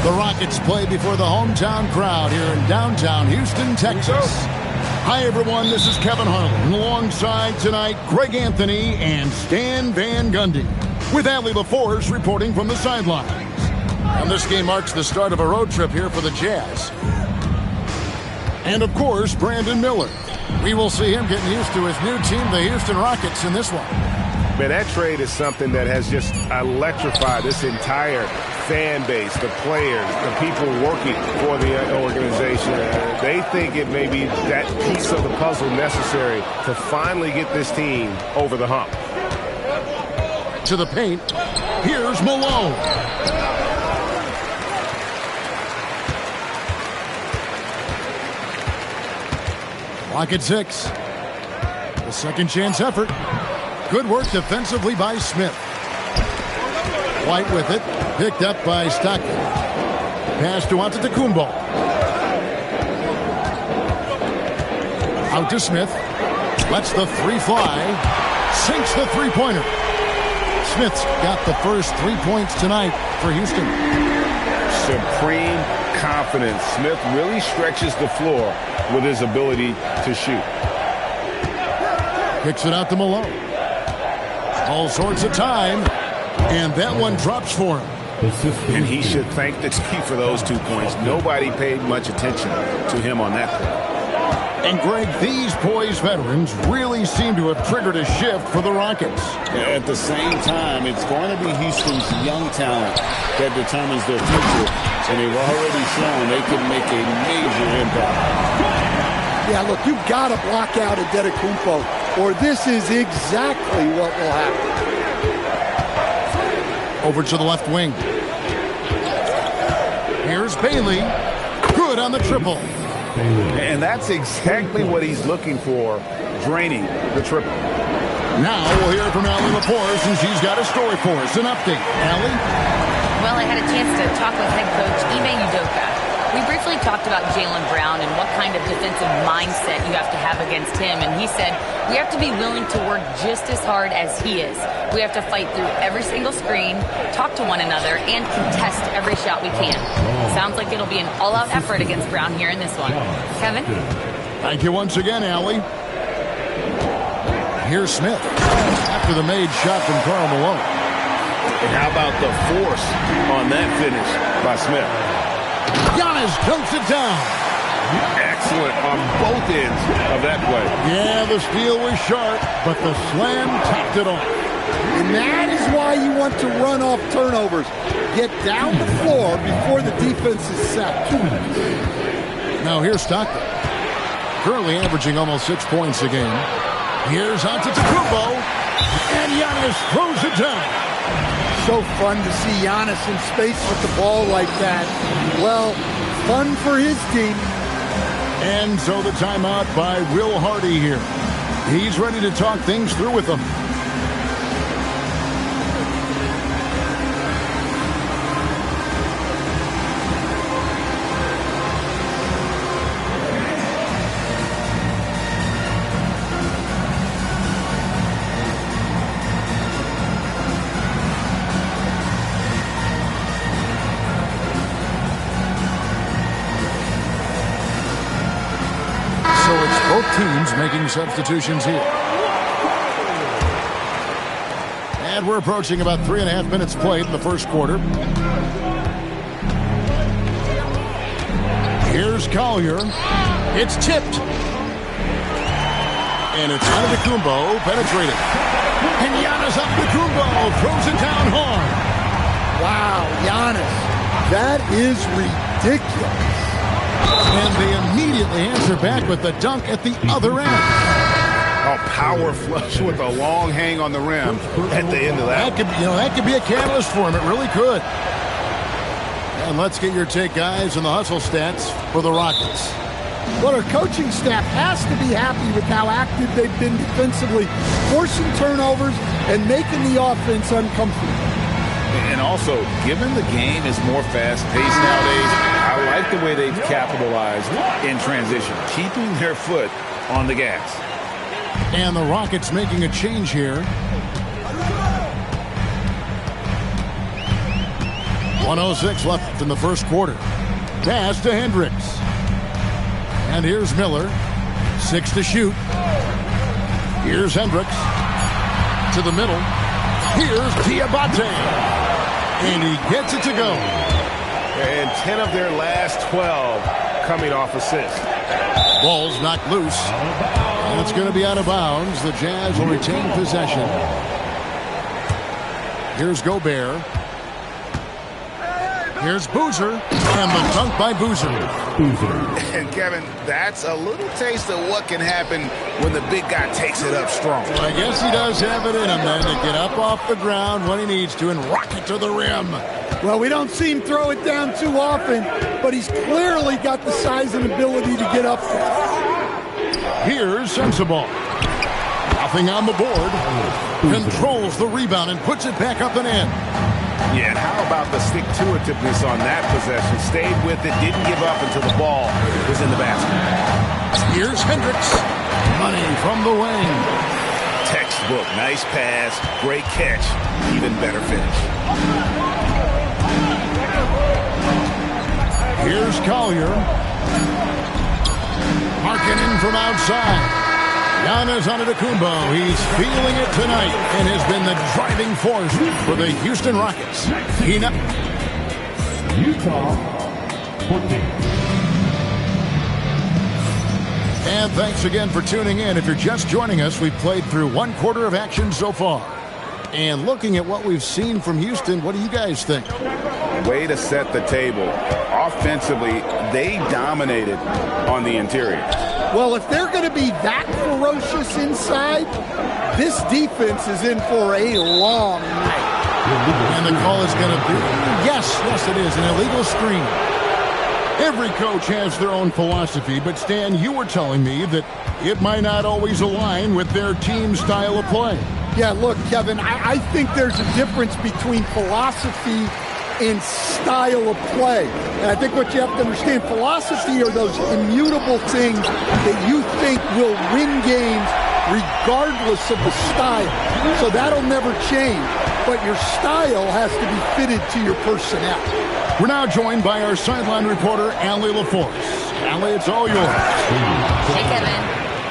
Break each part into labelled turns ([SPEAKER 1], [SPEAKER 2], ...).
[SPEAKER 1] The Rockets play before the hometown crowd here in downtown Houston, Texas. Hi, everyone. This is Kevin Harlan. Alongside tonight, Greg Anthony and Stan Van Gundy. With Allie LaForce reporting from the sidelines. And this game marks the start of a road trip here for the Jazz. And, of course, Brandon Miller. We will see him getting used to his new team, the Houston Rockets, in this one.
[SPEAKER 2] Man, that trade is something that has just electrified this entire fan base, the players, the people working for the organization. They think it may be that piece of the puzzle necessary to finally get this team over the hump.
[SPEAKER 1] To the paint. Here's Malone. Clock at 6. The second chance effort. Good work defensively by Smith. White with it. Picked up by Stockton. Pass to Antetokounmpo. Out to Smith. Lets the three fly. Sinks the three-pointer. Smith's got the first 3 points tonight for Houston.
[SPEAKER 2] Supreme confidence. Smith really stretches the floor with his ability to shoot.
[SPEAKER 1] Kicks it out to Malone. All sorts of time. And that one drops for him.
[SPEAKER 2] And he should thank the team for those 2 points. Nobody paid much attention to him on that play.
[SPEAKER 1] And, Greg, these poised veterans really seem to have triggered a shift for the Rockets.
[SPEAKER 3] At the same time, it's going to be Houston's young talent that determines their future. And they've already shown they can make a major impact.
[SPEAKER 4] Yeah, look, you've got to block out Antetokounmpo, or this is exactly what will happen.
[SPEAKER 1] Over to the left wing. Here's Bailey. Good on the triple.
[SPEAKER 2] And that's exactly what he's looking for, draining the triple.
[SPEAKER 1] Now we'll hear from Allie LaForce, and she's got a story for us. An update. Allie?
[SPEAKER 5] Well, I had a chance to talk with head coach Ime Udoka. We briefly talked about Jaylen Brown and what kind of defensive mindset you have to have against him. And he said, we have to be willing to work just as hard as he is. We have to fight through every single screen, talk to one another, and contest every shot we can. Sounds like it'll be an all-out effort against Brown here in this one. Kevin?
[SPEAKER 1] Thank you once again, Allie. Here's Smith. After the made shot from Karl Malone.
[SPEAKER 2] And how about the force on that finish by Smith?
[SPEAKER 1] Giannis dunks it down.
[SPEAKER 2] Excellent on both ends of that play.
[SPEAKER 1] Yeah, the steal was sharp, but the slam topped it off.
[SPEAKER 4] And that is why you want to run off turnovers. Get down the floor before the defense is set.
[SPEAKER 1] Now here's Stockton. Currently averaging almost 6 points a game. Here's Antetokounmpo. And Giannis throws it down.
[SPEAKER 4] So fun to see Giannis in space with the ball like that. Well, fun for his team.
[SPEAKER 1] And so the timeout by Will Hardy here. He's ready to talk things through with them. Both teams making substitutions here. And we're approaching about 3.5 minutes played in the first quarter. Here's Collier. It's tipped. And it's Antetokounmpo penetrating. And Giannis Antetokounmpo throws it down hard.
[SPEAKER 4] Wow, Giannis. That is ridiculous.
[SPEAKER 1] And they immediately answer back with the dunk at the other end.
[SPEAKER 2] A power flush with a long hang on the rim at the end of that.
[SPEAKER 1] That could be a catalyst for him. It really could. And let's get your take, guys, on the hustle stats for the Rockets.
[SPEAKER 4] Well, our coaching staff has to be happy with how active they've been defensively, forcing turnovers and making the offense uncomfortable.
[SPEAKER 3] And also, given the game is more fast-paced nowadays, I like the way they've capitalized in transition, keeping their foot on the gas.
[SPEAKER 1] And the Rockets making a change here. 1:06 left in the first quarter. Pass to Hendricks. And here's Miller. 6 to shoot. Here's Hendricks. To the middle. Here's Diabate. And he gets it to go.
[SPEAKER 2] And 10 of their last 12 coming off assists.
[SPEAKER 1] Ball's knocked loose. And it's going to be out of bounds. The Jazz will retain possession. Here's Gobert. Here's Boozer. And the dunk by Boozer.
[SPEAKER 3] And Kevin, that's a little taste of what can happen when the big guy takes it up strong.
[SPEAKER 1] Well, I guess he does have it in him then to get up off the ground when he needs to and rock it to the rim.
[SPEAKER 4] Well, we don't see him throw it down too often, but he's clearly got the size and ability to get up there.
[SPEAKER 1] Here's Sensabaugh. Nothing on the board. Controls the rebound and puts it back up and in.
[SPEAKER 2] Yeah, and how about the stick-to-itiveness on that possession? Stayed with it, didn't give up until the ball was in the basket.
[SPEAKER 1] Here's Hendricks. Money from the wing.
[SPEAKER 3] Textbook, nice pass, great catch, even better finish.
[SPEAKER 1] Here's Collier. Marking in from outside. Giannis Antetokounmpo. He's feeling it tonight and has been the driving force for the Houston Rockets.
[SPEAKER 6] Utah 14.
[SPEAKER 1] And thanks again for tuning in. If you're just joining us, we've played through one quarter of action so far. And looking at what we've seen from Houston, what do you guys think?
[SPEAKER 3] Way to set the table. Offensively, they dominated on the interior.
[SPEAKER 4] Well, if they're going to be that ferocious inside, this defense is in for a long night.
[SPEAKER 1] And the call is going to be, yes, it is, an illegal screen. Every coach has their own philosophy, but Stan, you were telling me that it might not always align with their team style of play.
[SPEAKER 4] Yeah, look, Kevin, I think there's a difference between philosophy and style of play. And I think what you have to understand, philosophy are those immutable things that you think will win games regardless of the style. So that'll never change. But your style has to be fitted to your personnel.
[SPEAKER 1] We're now joined by our sideline reporter, Allie LaForce. Allie, it's all yours.
[SPEAKER 5] Hey, Kevin.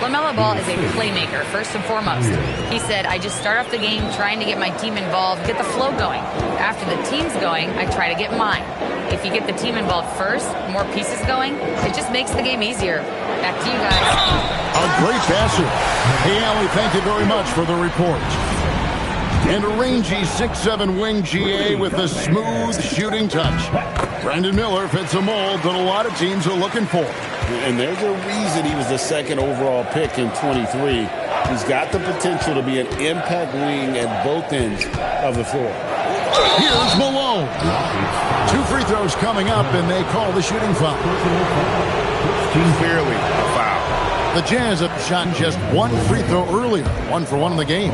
[SPEAKER 5] LaMelo Ball is a playmaker, first and foremost. He said, I just start off the game trying to get my team involved, get the flow going. After the team's going, I try to get mine. If you get the team involved first, more pieces going, it just makes the game easier. Back to you guys.
[SPEAKER 1] A great passer. Hey, Allie, thank you very much for the report. And a rangy 6'7" wing GA with a smooth shooting touch. Brandon Miller fits a mold that a lot of teams are looking for.
[SPEAKER 7] And there's a reason he was the second overall pick in 23. He's got the potential to be an impact wing at both ends of the floor.
[SPEAKER 1] Here's Malone. 2 free throws coming up, and they call the shooting foul.
[SPEAKER 2] Clearly a foul.
[SPEAKER 1] The Jazz have shot just 1 free throw earlier, 1 for 1 in the game.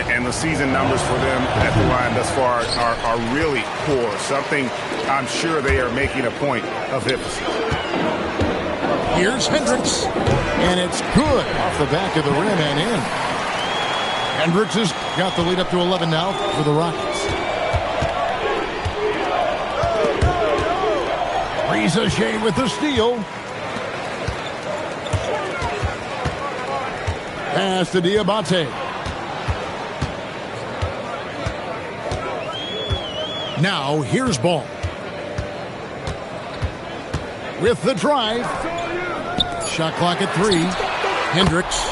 [SPEAKER 2] And the season numbers for them at the line thus far are really poor. Something I'm sure they are making a point of emphasis.
[SPEAKER 1] Here's Hendricks, and it's good off the back of the rim and in. Hendricks has got the lead up to 11 now for the Rockets. Ricochet with the steal. Pass to Diabate. Now here's Ball. With the drive. Shot clock at 3. Hendricks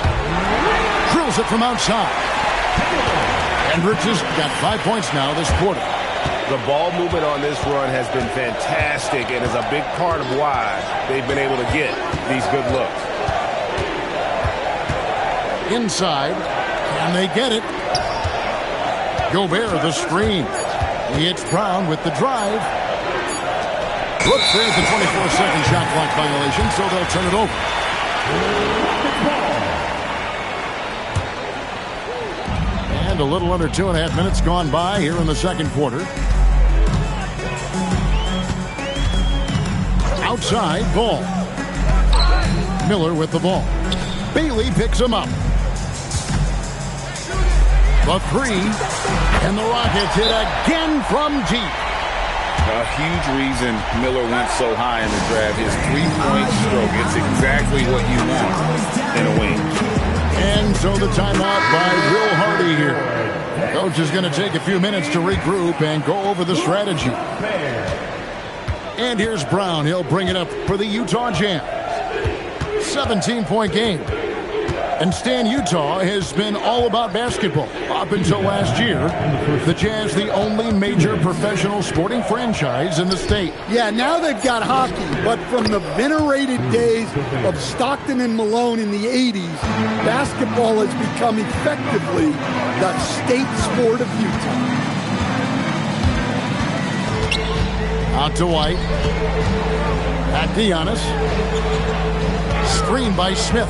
[SPEAKER 1] drills it from outside. Hendricks has got 5 points now this quarter.
[SPEAKER 2] The ball movement on this run has been fantastic and is a big part of why they've been able to get these good looks.
[SPEAKER 1] Inside. Can they get it? Gobert the screen. He hits Brown with the drive. Looks there at the 24-second shot clock violation, so they'll turn it over. And a little under 2.5 minutes gone by here in the second quarter. Outside, Ball. Miller with the ball. Bailey picks him up. The 3, and the Rockets hit again from deep.
[SPEAKER 3] A huge reason Miller went so high in the draft. His three-point stroke. It's exactly what you want in a wing.
[SPEAKER 1] And so the timeout by Will Hardy here. Coach is going to take a few minutes to regroup and go over the strategy. And here's Brown. He'll bring it up for the Utah Jazz. 17-point game. And Stan, Utah has been all about basketball up until last year. The Jazz, the only major professional sporting franchise in the state.
[SPEAKER 4] Yeah, now they've got hockey, but from the venerated days of Stockton and Malone in the 80s, basketball has become effectively the state sport of Utah.
[SPEAKER 1] Out to White. Back to Giannis. Screen by Smith.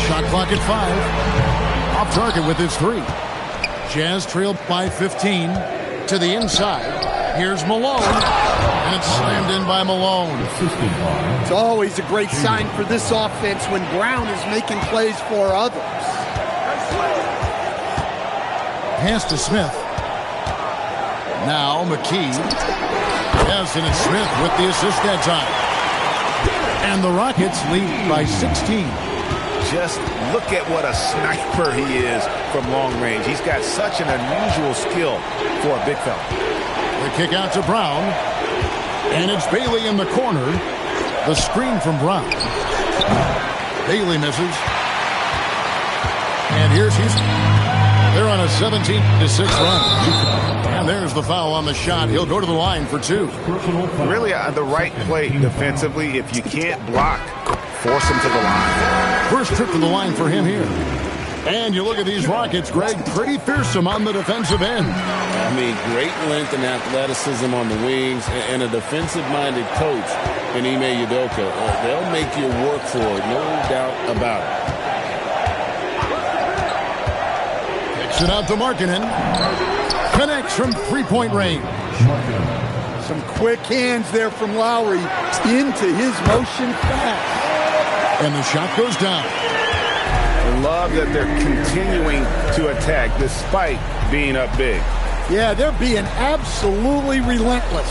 [SPEAKER 1] Shot clock at 5. Off target with his 3. Jazz trailed by 15 to the inside. Here's Malone. And it's slammed in by Malone.
[SPEAKER 4] It's always a great sign for this offense when Brown is making plays for others.
[SPEAKER 1] Pass to Smith. Now McKee. Yes, and it's Smith with the assist that time. And the Rockets lead by 16.
[SPEAKER 2] Just look at what a sniper he is from long range. He's got such an unusual skill for a big fella.
[SPEAKER 1] The kick out to Brown. And it's Bailey in the corner. The screen from Brown. Bailey misses. And here's Houston. They're on a 17-6 run. And there's the foul on the shot. He'll go to the line for 2.
[SPEAKER 2] Really the right play defensively. If you can't block, force him to the line.
[SPEAKER 1] First trip to the line for him here. And you look at these Rockets, Greg, pretty fearsome on the defensive end.
[SPEAKER 7] I mean, great length and athleticism on the wings, and a defensive-minded coach in Ime Udoka. They'll make you work for it, no doubt about it.
[SPEAKER 1] Kicks it out to Markkanen. Connects from three-point range.
[SPEAKER 4] Some quick hands there from Lowry into his motion pass.
[SPEAKER 1] And the shot goes down.
[SPEAKER 2] I love that they're continuing to attack despite being up big.
[SPEAKER 4] Yeah, they're being absolutely relentless,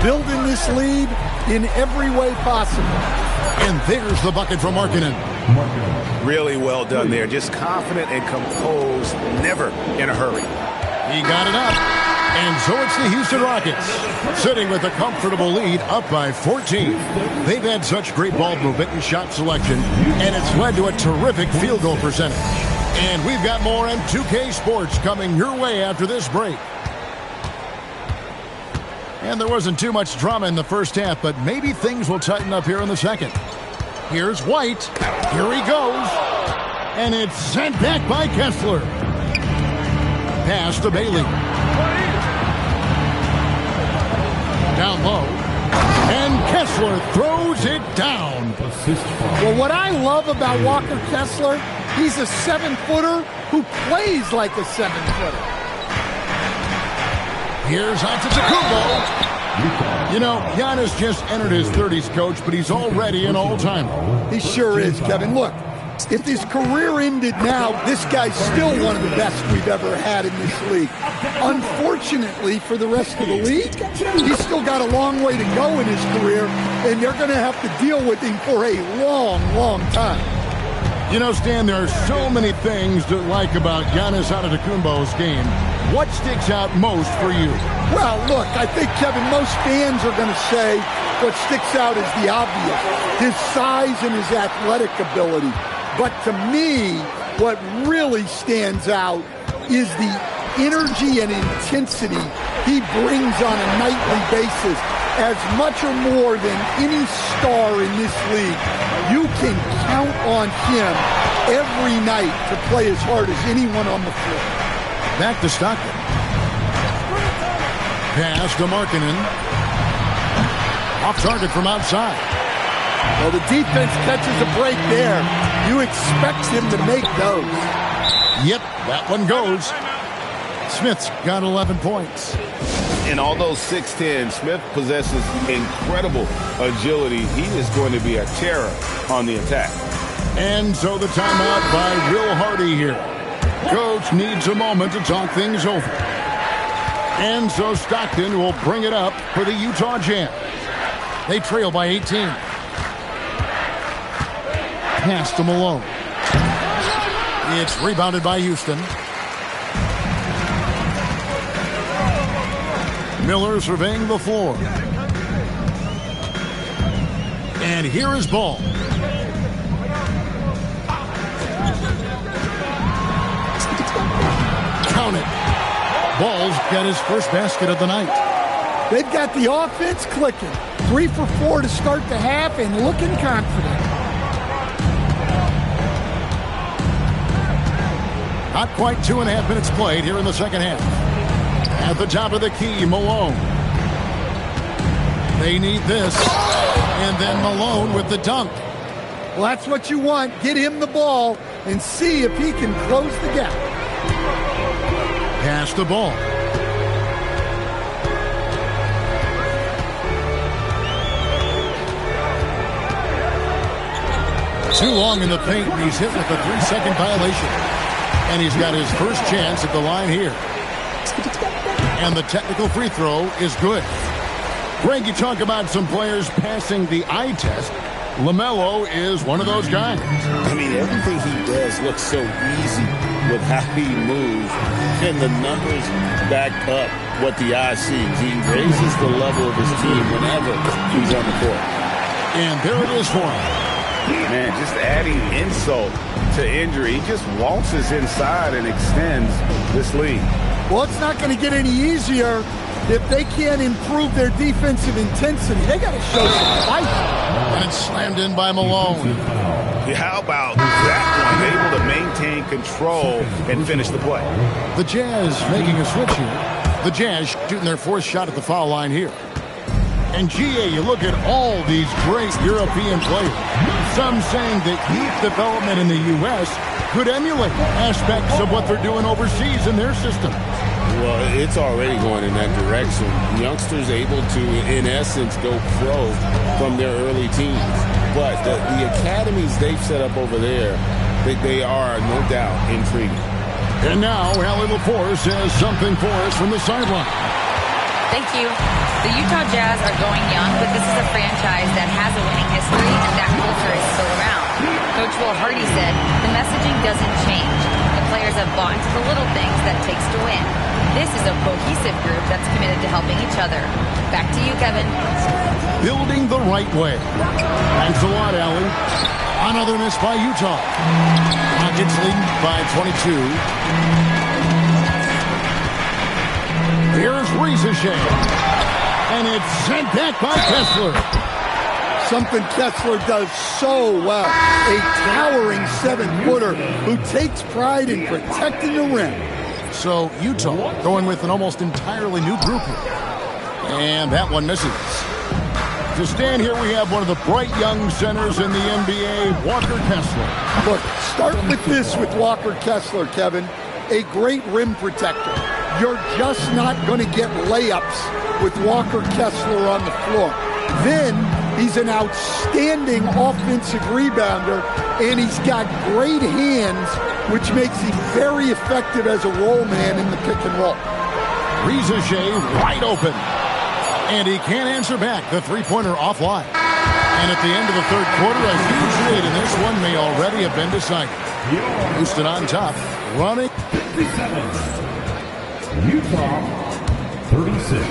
[SPEAKER 4] building this lead in every way possible.
[SPEAKER 1] And there's the bucket from Markkanen.
[SPEAKER 2] Really well done there. Just confident and composed, never in a hurry.
[SPEAKER 1] He got it up. And so it's the Houston Rockets, sitting with a comfortable lead, up by 14. They've had such great ball movement and shot selection, and it's led to a terrific field goal percentage. And we've got more M2K Sports coming your way after this break. And there wasn't too much drama in the first half, but maybe things will tighten up here in the second. Here's White. Here he goes. And it's sent back by Kessler. Pass to Bailey. Down low. And Kessler throws it down.
[SPEAKER 4] Well, what I love about Walker Kessler, he's a 7-footer who plays like a 7-footer.
[SPEAKER 1] Here's Antetokounmpo. You know, Giannis just entered his 30s, Coach, but he's already an all-timer.
[SPEAKER 4] He sure is, Kevin. Look, if his career ended now, this guy's still one of the best we've ever had in this league. Unfortunately for the rest of the league, he's still got a long way to go in his career, and they're going to have to deal with him for a long, long time.
[SPEAKER 1] You know, Stan, there are so many things to like about Giannis Antetokounmpo's game. What sticks out most for you?
[SPEAKER 4] Well, look, I think, Kevin, most fans are going to say what sticks out is the obvious, his size and his athletic ability. But to me, what really stands out is the energy and intensity he brings on a nightly basis. As much or more than any star in this league, you can count on him every night to play as hard as anyone on the floor.
[SPEAKER 1] Back to Stockton. Pass to Markkanen. Off target from outside.
[SPEAKER 4] Well, the defense catches a break there. You expect him to make those.
[SPEAKER 1] Yep, that one goes. Smith's got 11 points.
[SPEAKER 2] And although 6'10", Smith possesses incredible agility. He is going to be a terror on the attack.
[SPEAKER 1] And so the timeout by Will Hardy here. Coach needs a moment to talk things over. And so Stockton will bring it up for the Utah Jazz. They trail by 18. Pass to Malone. It's rebounded by Houston. Miller surveying the floor. And here is Ball. Count it. Ball's got his first basket of the night.
[SPEAKER 4] They've got the offense clicking. 3 for 4 to start the half and looking confident.
[SPEAKER 1] Not quite 2.5 minutes played here in the second half. At the top of the key, Malone. They need this. And then Malone with the dunk.
[SPEAKER 4] Well, that's what you want. Get him the ball and see if he can close the gap.
[SPEAKER 1] Pass the ball. Too long in the paint, and he's hit with a 3-second violation. And he's got his first chance at the line here. And the technical free throw is good. Greg, you talk about some players passing the eye test. LaMelo is one of those guys.
[SPEAKER 7] I mean, everything he does looks so easy with how he moves. And the numbers back up what the eye sees. He raises the level of his team whenever he's on the court.
[SPEAKER 1] And there it is for him.
[SPEAKER 2] Man, just adding insult to injury. He just waltzes inside and extends this lead.
[SPEAKER 4] Well, it's not going to get any easier if they can't improve their defensive intensity. They got to show some fight.
[SPEAKER 1] And it's slammed in by Malone.
[SPEAKER 2] Yeah, how about that one? Able to maintain control and finish the play.
[SPEAKER 1] The Jazz making a switch here. The Jazz shooting their fourth shot at the foul line here. And GA, you look at all these great European players. Some saying that youth development in the U.S. could emulate aspects of what they're doing overseas in their system.
[SPEAKER 7] Well, it's already going in that direction. Youngsters able to, in essence, go pro from their early teens. But the academies they've set up over there, they are, no doubt, intriguing.
[SPEAKER 1] And now, Allie LaForce has something for us from the sideline.
[SPEAKER 5] Thank you. The Utah Jazz are going young, but this is a franchise that has a winning history, and that culture is still around. Coach Will Hardy said, the messaging doesn't change. The players have bought into the little things that it takes to win. This is a cohesive group that's committed to helping each other. Back to you, Kevin.
[SPEAKER 1] Building the right way. Thanks a lot, Allie. Another miss by Utah. Rockets leading by 22. Here's Rieseshay. And it's sent back by Kessler.
[SPEAKER 4] Something Kessler does so well. A towering 7-footer who takes pride in protecting the rim.
[SPEAKER 1] So Utah going with an almost entirely new group here. And that one misses. To stand here, we have one of the bright young centers in the NBA, Walker Kessler.
[SPEAKER 4] Look, start with this with Walker Kessler, Kevin. A great rim protector. You're just not going to get layups with Walker Kessler on the floor. Then he's an outstanding offensive rebounder, and he's got great hands, which makes him very effective as a roll man in the pick and roll.
[SPEAKER 1] Rieseshay wide open. And he can't answer back the three-pointer offline. And at the end of the third quarter, a huge lead, and this one may already have been decided. Houston on top, running.
[SPEAKER 6] 57. Utah, 36.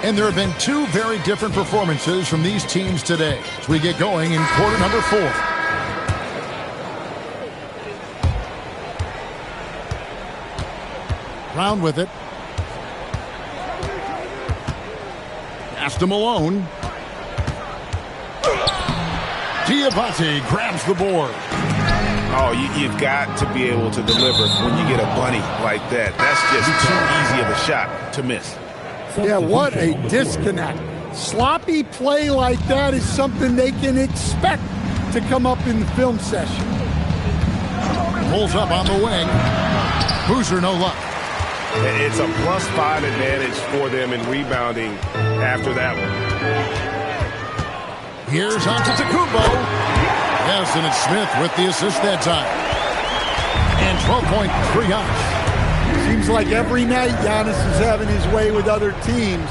[SPEAKER 1] And there have been two very different performances from these teams today as we get going in quarter number 4. Brown with it. Pass to Malone. Diabate grabs the board.
[SPEAKER 2] Oh, you've got to be able to deliver when you get a bunny like that. That's just too easy of a shot to miss.
[SPEAKER 4] Yeah, what a disconnect. Sloppy play like that is something they can expect to come up in the film session.
[SPEAKER 1] Pulls up on the wing. Boozer, no luck.
[SPEAKER 2] It's a +5 advantage for them in rebounding after that one.
[SPEAKER 1] Here's Antetokounmpo. Yes, and it's Smith with the assist that time. And 12 points, 3 outs.
[SPEAKER 4] See, seems like every night Giannis is having his way with other teams.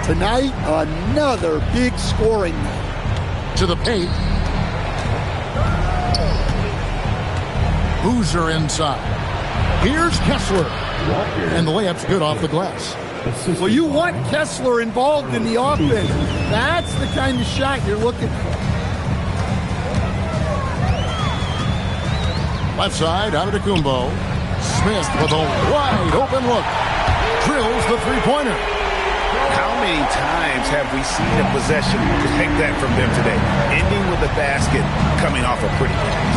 [SPEAKER 4] Tonight, another big scoring night.
[SPEAKER 1] To the paint. Boozer inside. Here's Kessler. And the layup's good off the glass.
[SPEAKER 4] Well, you want Kessler involved in the offense. That's the kind of shot you're looking for.
[SPEAKER 1] Left side, out of Kumbo. Smith with a wide open look. Drills the three-pointer.
[SPEAKER 2] How many times have we seen a possession like that from them today? Ending with a basket, coming off a pretty pass.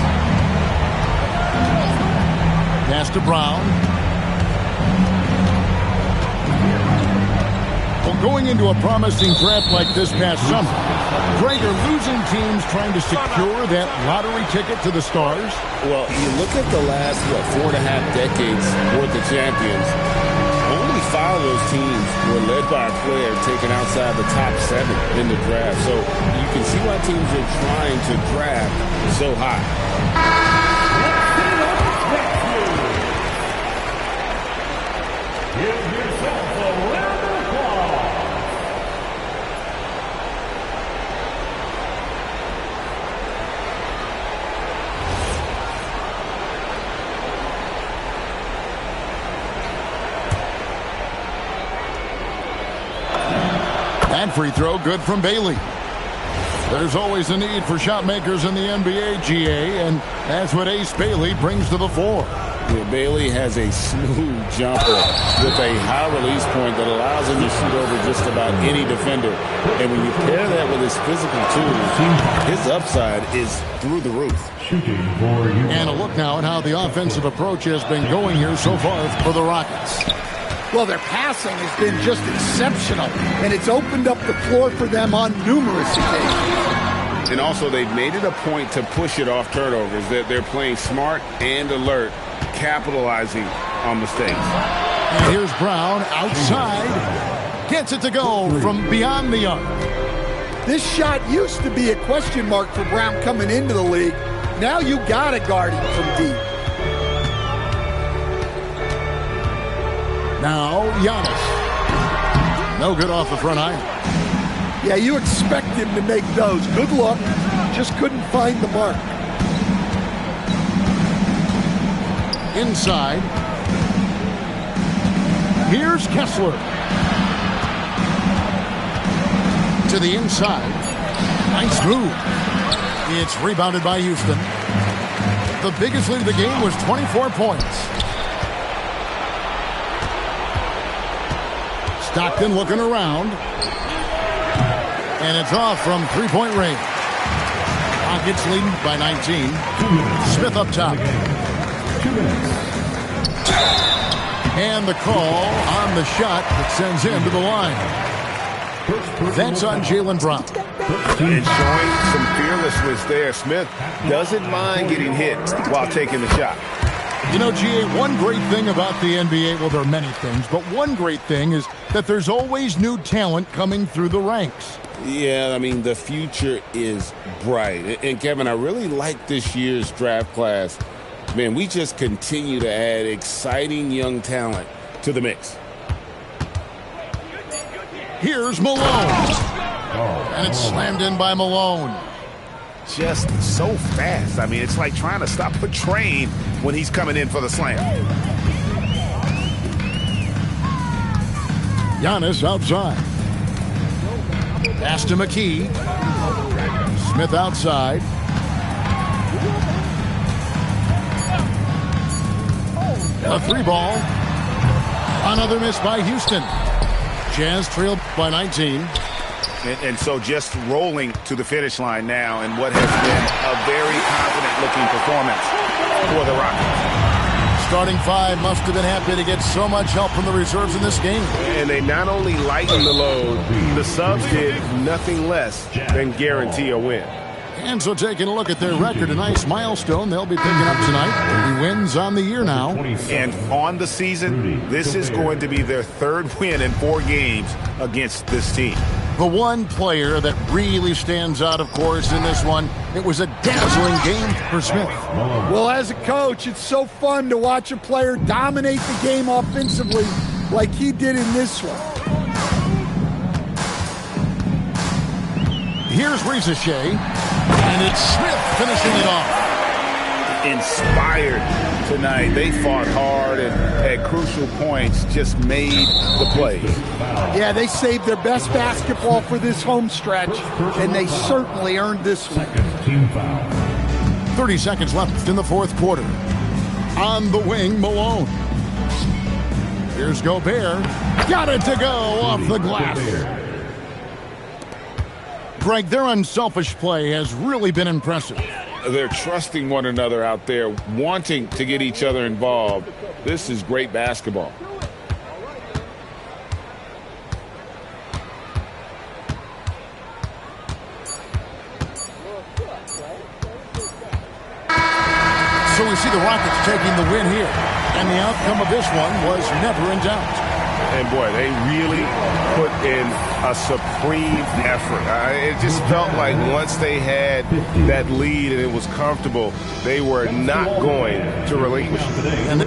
[SPEAKER 1] Pass to Brown. Well, going into a promising draft like this past summer, Greg, are losing teams trying to secure that lottery ticket to the stars?
[SPEAKER 7] Well, you look at the last, 4.5 decades worth of champions, only 5 of those teams were led by a player taken outside the top 7 in the draft. So you can see why teams are trying to draft so high.
[SPEAKER 6] Give yourself a round of applause.
[SPEAKER 1] That free throw good from Bailey. There's always a need for shot makers in the NBA, GA, and that's what Ace Bailey brings to the fore.
[SPEAKER 7] Yeah, Bailey has a smooth jumper with a high release point that allows him to shoot over just about any defender. And when you pair that with his physical tools, his upside is through the roof.
[SPEAKER 1] And a look now at how the offensive approach has been going here so far for the Rockets.
[SPEAKER 4] Well, their passing has been just exceptional, and it's opened up the floor for them on numerous occasions.
[SPEAKER 7] And also, they've made it a point to push it off turnovers. They're playing smart and alert, capitalizing on mistakes.
[SPEAKER 1] And here's Brown outside. Gets it to go from beyond the arc.
[SPEAKER 4] This shot used to be a question mark for Brown coming into the league. Now you got to guard him from deep.
[SPEAKER 1] Now, Giannis. No good off the front iron.
[SPEAKER 4] Yeah, you expect him to make those. Good luck. Just couldn't find the mark.
[SPEAKER 1] Inside. Here's Kessler. To the inside. Nice move. It's rebounded by Houston. The biggest lead of the game was 24 points. Stockton looking around. And it's off from three-point range. Rockets leading by 19. Smith up top. And the call on the shot that sends him to the line. That's on Jaylen Brown.
[SPEAKER 2] And showing some fearlessness there. Smith doesn't mind getting hit while taking the shot.
[SPEAKER 1] You know, GA, one great thing about the NBA, well, there are many things, but one great thing is that there's always new talent coming through the ranks.
[SPEAKER 7] Yeah, I mean, the future is bright. And, Kevin, I really like this year's draft class. Man, we just continue to add exciting young talent to the mix.
[SPEAKER 1] Here's Malone. And it's slammed in by Malone.
[SPEAKER 2] Just so fast. I mean, it's like trying to stop a train when he's coming in for the slam.
[SPEAKER 1] Giannis outside. Pass to McKee. Smith outside. A three ball. Another miss by Houston. Jazz trailed by 19.
[SPEAKER 2] And so just rolling to the finish line now in what has been a very confident-looking performance for the Rockets.
[SPEAKER 1] Starting five must have been happy to get so much help from the reserves in this game.
[SPEAKER 2] And they not only lightened the load, the subs did nothing less than guarantee a win.
[SPEAKER 1] And so taking a look at their record, a nice milestone they'll be picking up tonight. 3 wins on the year now.
[SPEAKER 2] And on the season, this is going to be their 3rd win in 4 games against this team.
[SPEAKER 1] The one player that really stands out, of course, in this one, it was a dazzling game for Smith.
[SPEAKER 4] Well, as a coach, it's so fun to watch a player dominate the game offensively like he did in this one.
[SPEAKER 1] Here's Ricochet, and it's Smith finishing it off.
[SPEAKER 3] Inspired tonight. They fought hard and at crucial points just made the play.
[SPEAKER 4] Yeah, they saved their best basketball for this home stretch, and they certainly earned this one.
[SPEAKER 1] 30 seconds left in the fourth quarter. On the wing, Malone. Here's Gobert. Got it to go off the glass. Greg, their unselfish play has really been impressive.
[SPEAKER 7] They're trusting one another out there, wanting to get each other involved. This is great basketball.
[SPEAKER 1] So we see the Rockets taking the win here. And the outcome of this one was never in doubt.
[SPEAKER 2] And boy, they really put in a supreme effort. It just felt like once they had that lead and it was comfortable, they were not going to relinquish.
[SPEAKER 1] And